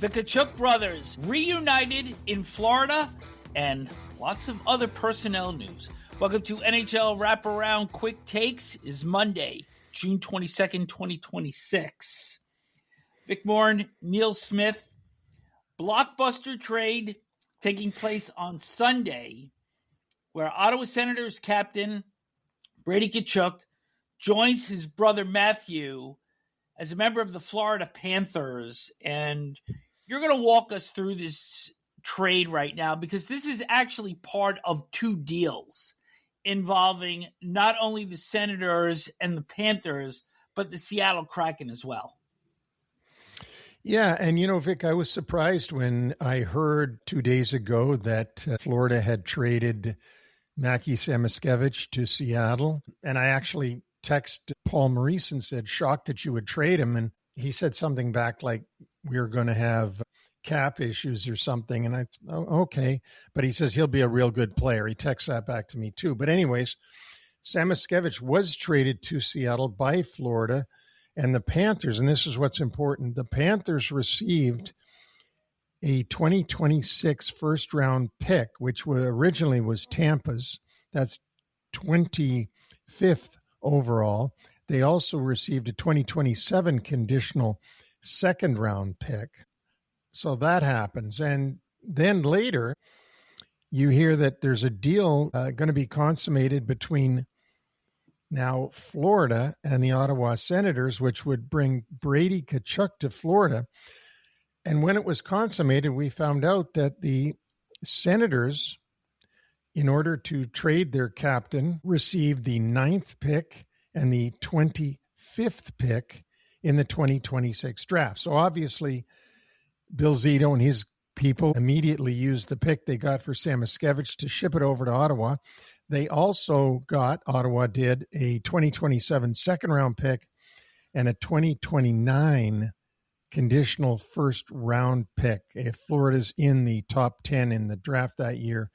The Tkachuk brothers reunited in Florida, and lots of other personnel news. Welcome to NHL Wraparound Quick Takes. Is Monday, June 22nd, 2026. Vic Morren, Neil Smith. Blockbuster trade taking place on Sunday, where Ottawa Senators captain Brady Tkachuk joins his brother Matthew as a member of the Florida Panthers. And you're going to walk us through this trade right now, because this is actually part of two deals involving not only the Senators and the Panthers, but the Seattle Kraken as well. Yeah, and Vic, I was surprised when I heard 2 days ago that Florida had traded Mackie Samoskevich to Seattle. And I actually texted Paul Maurice and said, shocked that you would trade him. And he said something back like, we're going to have cap issues or something. And okay. But he says he'll be a real good player. He texts that back to me too. But anyways, Samoskevich was traded to Seattle by Florida, and the Panthers, and this is what's important, the Panthers received a 2026 first-round pick, which originally was Tampa's. That's 25th overall. They also received a 2027 conditional second-round pick. So that happens. And then later, you hear that there's a deal going to be consummated between now Florida and the Ottawa Senators, which would bring Brady Tkachuk to Florida. And when it was consummated, we found out that the Senators, in order to trade their captain, received the 9th pick and the 25th pick in the 2026 draft. So obviously, Bill Zito and his people immediately used the pick they got for Samoskevich to ship it over to Ottawa. They also Ottawa did a 2027 second-round pick and a 2029 conditional first-round pick. If Florida's in the top 10 in the draft that year,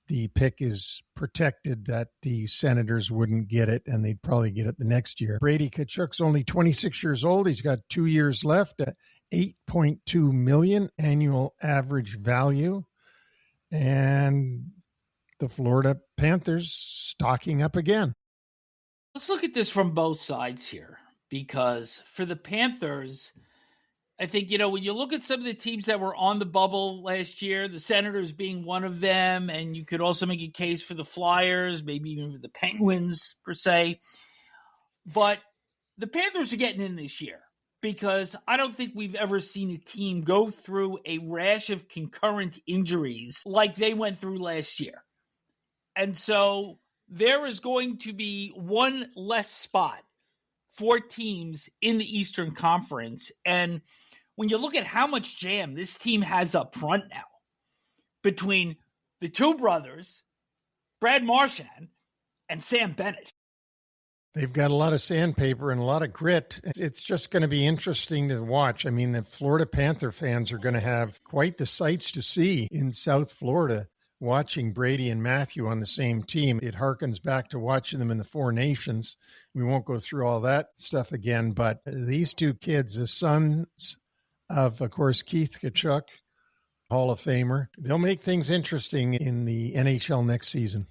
the pick is protected that the Senators wouldn't get it, and they'd probably get it the next year. Brady Tkachuk's only 26 years old. He's got 2 years left at $8.2 million annual average value. And the Florida Panthers stocking up again. Let's look at this from both sides here, because for the Panthers, I think, when you look at some of the teams that were on the bubble last year, the Senators being one of them, and you could also make a case for the Flyers, maybe even for the Penguins per se. But the Panthers are getting in this year, because I don't think we've ever seen a team go through a rash of concurrent injuries like they went through last year. And so there is going to be one less spot for teams in the Eastern Conference. And when you look at how much jam this team has up front now, between the two brothers, Brad Marchand and Sam Bennett, they've got a lot of sandpaper and a lot of grit. It's just going to be interesting to watch. I mean, the Florida Panther fans are going to have quite the sights to see in South Florida, watching Brady and Matthew on the same team. It harkens back to watching them in the Four Nations. We won't go through all that stuff again, but these two kids, the sons of course, Keith Tkachuk, Hall of Famer, they'll make things interesting in the NHL next season.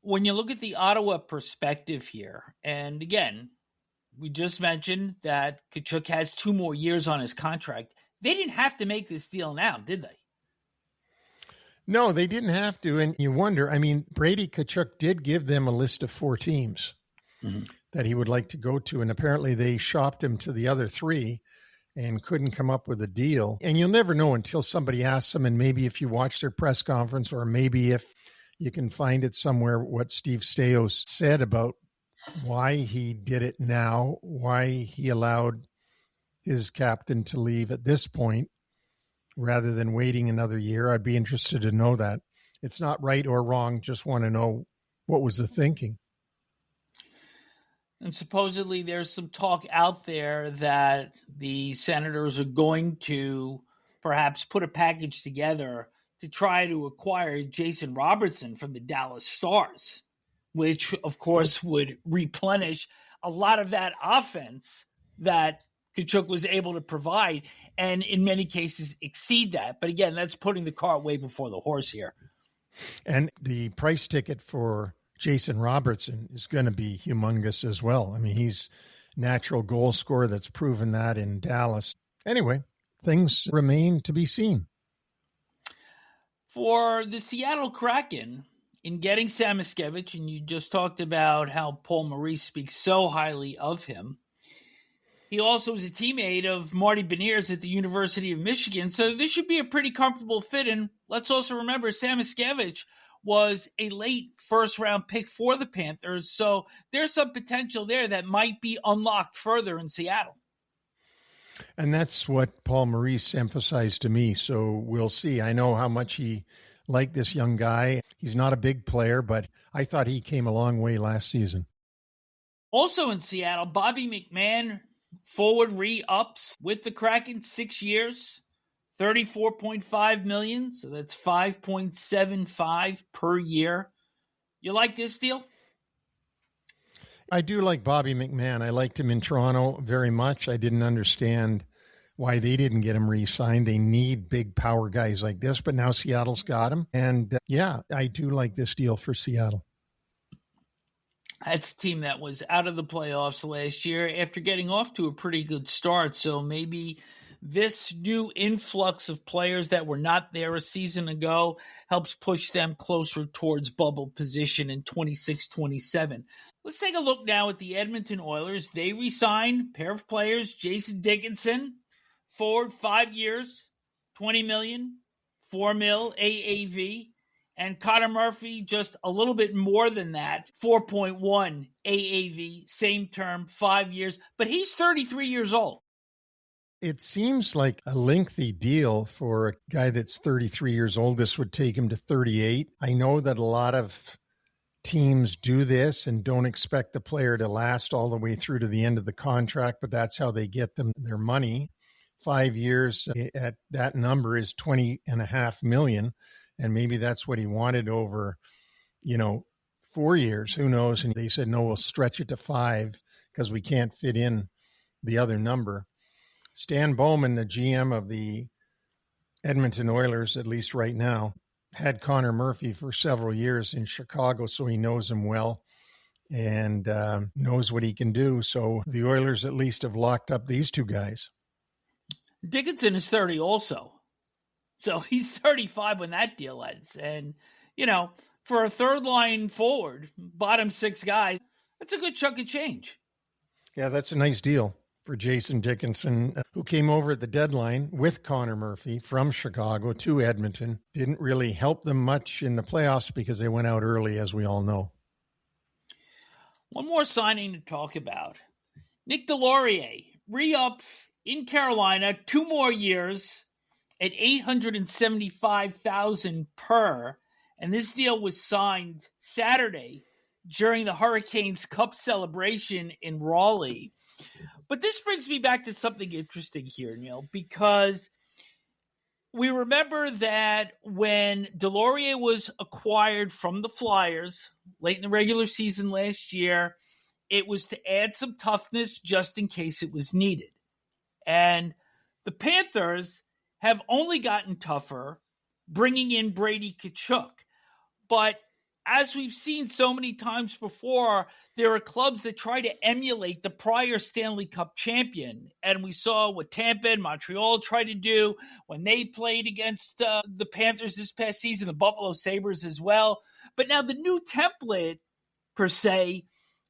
When you look at the Ottawa perspective here, and again, we just mentioned that Tkachuk has 2 more years on his contract. They didn't have to make this deal now, did they? No, they didn't have to. And you wonder, I mean, Brady Tkachuk did give them a list of 4 teams that he would like to go to. And apparently they shopped him to the other 3 and couldn't come up with a deal. And you'll never know until somebody asks them. And maybe if you watch their press conference, or maybe if you can find it somewhere, what Steve Staios said about why he did it now, why he allowed his captain to leave at this point rather than waiting another year. I'd be interested to know that. It's not right or wrong. Just want to know what was the thinking. And supposedly there's some talk out there that the Senators are going to perhaps put a package together to try to acquire Jason Robertson from the Dallas Stars, which, of course, would replenish a lot of that offense that Tkachuk was able to provide, and in many cases exceed that. But again, that's putting the cart way before the horse here. And the price ticket for Jason Robertson is going to be humongous as well. I mean, he's natural goal scorer that's proven that in Dallas. Anyway, things remain to be seen. For the Seattle Kraken, in getting Samoskevich, and you just talked about how Paul Maurice speaks so highly of him, he also was a teammate of Marty Beniers at the University of Michigan, so this should be a pretty comfortable fit. And let's also remember, Samoskevich was a late first-round pick for the Panthers, so there's some potential there that might be unlocked further in Seattle. And that's what Paul Maurice emphasized to me, so we'll see. I know how much he liked this young guy. He's not a big player, but I thought he came a long way last season. Also in Seattle, Bobby McMahon, forward re-ups with the Kraken, 6 years, $34.5 million, so that's $5.75 per year. You like this deal? I do like Bobby McMahon. I liked him in Toronto very much. I didn't understand why they didn't get him re-signed. They need big power guys like this, but now Seattle's got him. And yeah, I do like this deal for Seattle. That's a team that was out of the playoffs last year after getting off to a pretty good start. So maybe this new influx of players that were not there a season ago helps push them closer towards bubble position in 26-27. Let's take a look now at the Edmonton Oilers. They re-signed a pair of players, Jason Dickinson, forward 5 years, $20 million, $4 million AAV. And Connor Murphy, just a little bit more than that, 4.1 AAV, same term, 5 years. But he's 33 years old. It seems like a lengthy deal for a guy that's 33 years old. This would take him to 38. I know that a lot of teams do this and don't expect the player to last all the way through to the end of the contract, but that's how they get them their money. 5 years at that number is $20.5 million. And maybe that's what he wanted over, 4 years. Who knows? And they said, no, we'll stretch it to 5 because we can't fit in the other number. Stan Bowman, the GM of the Edmonton Oilers, at least right now, had Connor Murphy for several years in Chicago, so he knows him well and knows what he can do. So the Oilers at least have locked up these two guys. Dickinson is 30 also. So he's 35 when that deal ends. And, for a third line forward, bottom six guy, that's a good chunk of change. Yeah, that's a nice deal for Jason Dickinson, who came over at the deadline with Connor Murphy from Chicago to Edmonton. Didn't really help them much in the playoffs because they went out early, as we all know. One more signing to talk about. Nick Delorier, re-ups in Carolina, 2 more years at $875,000 per. And this deal was signed Saturday during the Hurricanes Cup celebration in Raleigh. But this brings me back to something interesting here, Neil, because we remember that when Delorier was acquired from the Flyers late in the regular season last year, it was to add some toughness just in case it was needed. And the Panthers have only gotten tougher bringing in Brady Tkachuk. But as we've seen so many times before, there are clubs that try to emulate the prior Stanley Cup champion. And we saw what Tampa and Montreal tried to do when they played against the Panthers this past season, the Buffalo Sabres as well. But now the new template, per se,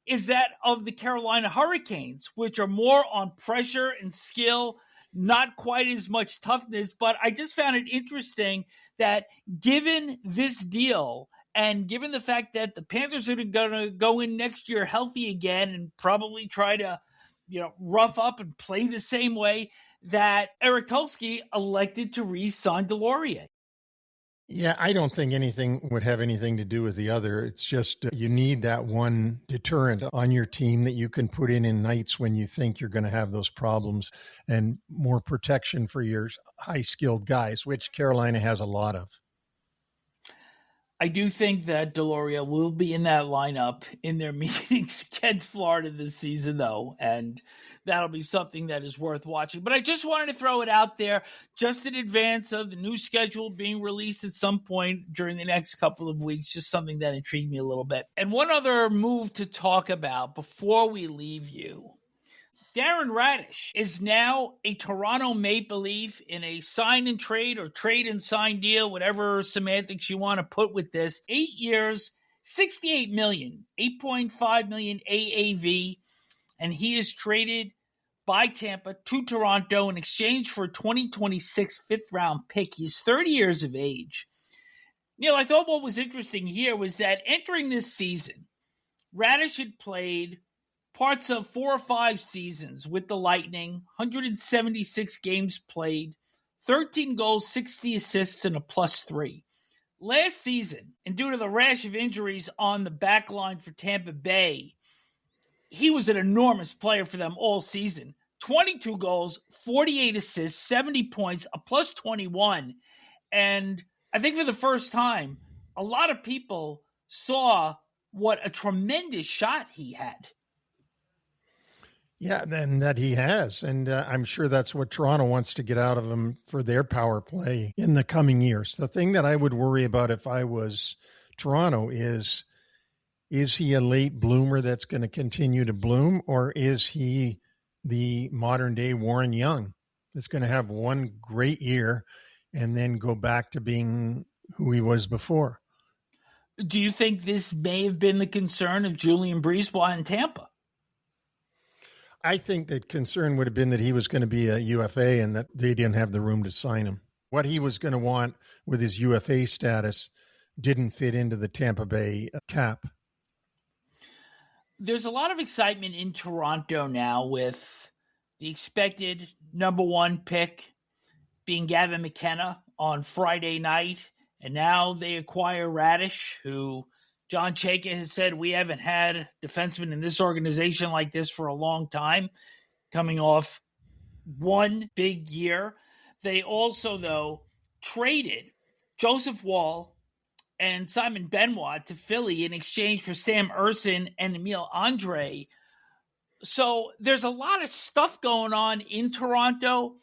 is that of the Carolina Hurricanes, which are more on pressure and skill, not quite as much toughness. But I just found it interesting that given this deal and given the fact that the Panthers are going to go in next year healthy again and probably try to, rough up and play the same way, that Eric Tulsky elected to re-sign Delorier. Yeah, I don't think anything would have anything to do with the other. It's just you need that one deterrent on your team that you can put in nights when you think you're going to have those problems, and more protection for your high-skilled guys, which Carolina has a lot of. I do think that Deloria will be in that lineup in their meetings against Florida this season, though, and that'll be something that is worth watching. But I just wanted to throw it out there just in advance of the new schedule being released at some point during the next couple of weeks, just something that intrigued me a little bit. And one other move to talk about before we leave you. Darren Raddysh is now a Toronto Maple Leaf in a sign and trade or trade and sign deal, whatever semantics you want to put with this. 8 years, $68 million, $8.5 million AAV, and he is traded by Tampa to Toronto in exchange for a 2026 fifth-round pick. He's 30 years of age. Neil, I thought what was interesting here was that entering this season, Raddysh had played parts of 4 or 5 seasons with the Lightning, 176 games played, 13 goals, 60 assists, and a +3. Last season, and due to the rash of injuries on the back line for Tampa Bay, he was an enormous player for them all season. 22 goals, 48 assists, 70 points, a +21. And I think for the first time, a lot of people saw what a tremendous shot he had. Yeah, and that he has. And I'm sure that's what Toronto wants to get out of him for their power play in the coming years. The thing that I would worry about if I was Toronto is he a late bloomer that's going to continue to bloom, or is he the modern day Warren Young that's going to have one great year and then go back to being who he was before? Do you think this may have been the concern of Julien Brisebois in Tampa? I think that concern would have been that he was going to be a UFA and that they didn't have the room to sign him. What he was going to want with his UFA status didn't fit into the Tampa Bay cap. There's a lot of excitement in Toronto now with the expected number 1 pick being Gavin McKenna on Friday night. And now they acquire Raddysh, who John Chayka has said we haven't had defensemen in this organization like this for a long time, coming off one big year. They also, though, traded Joseph Woll and Simon Benoit to Philly in exchange for Sam Urson and Emile Andre. So there's a lot of stuff going on in Toronto,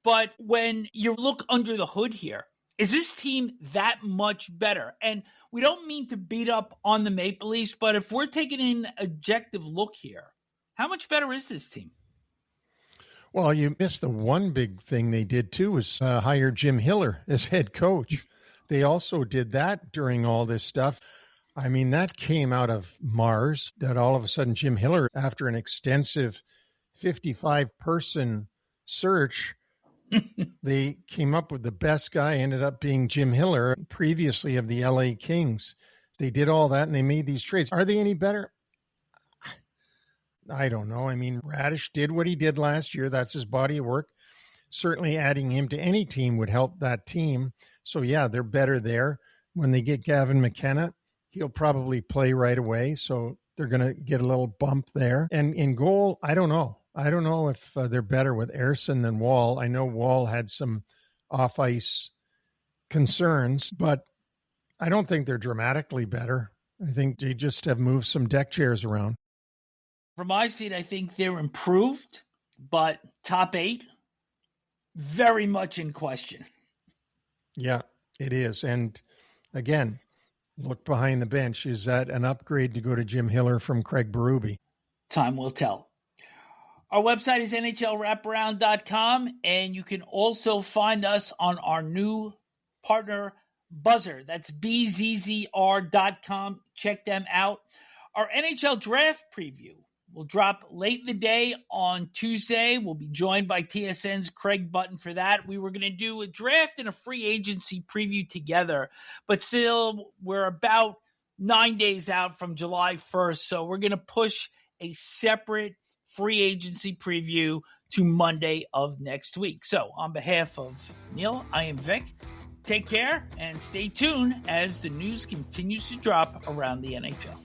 but when you look under the hood here, is this team that much better? And we don't mean to beat up on the Maple Leafs, but if we're taking an objective look here, how much better is this team? Well, you missed the one big thing they did, too, was hire Jim Hiller as head coach. They also did that during all this stuff. I mean, that came out of Mars, that all of a sudden Jim Hiller, after an extensive 55-person search, they came up with the best guy, ended up being Jim Hiller, previously of the LA Kings. They did all that and they made these trades. Are they any better? I don't know. I mean, Raddysh did what he did last year. That's his body of work. Certainly adding him to any team would help that team. So, yeah, they're better there. When they get Gavin McKenna, he'll probably play right away. So they're going to get a little bump there. And in goal, I don't know. I don't know if they're better with Ersson than Woll. I know Woll had some off-ice concerns, but I don't think they're dramatically better. I think they just have moved some deck chairs around. From my seat, I think they're improved, but top 8, very much in question. Yeah, it is. And again, look behind the bench. Is that an upgrade to go to Jim Hiller from Craig Berube? Time will tell. Our website is NHLWraparound.com, and you can also find us on our new partner, Buzzer. That's BZZR.com. Check them out. Our NHL Draft Preview will drop late in the day on Tuesday. We'll be joined by TSN's Craig Button for that. We were going to do a draft and a free agency preview together, but still we're about 9 days out from July 1st, so we're going to push a separate free agency preview to Monday of next week. So on behalf of Neil, I am Vic. Take care and stay tuned as the news continues to drop around the NHL.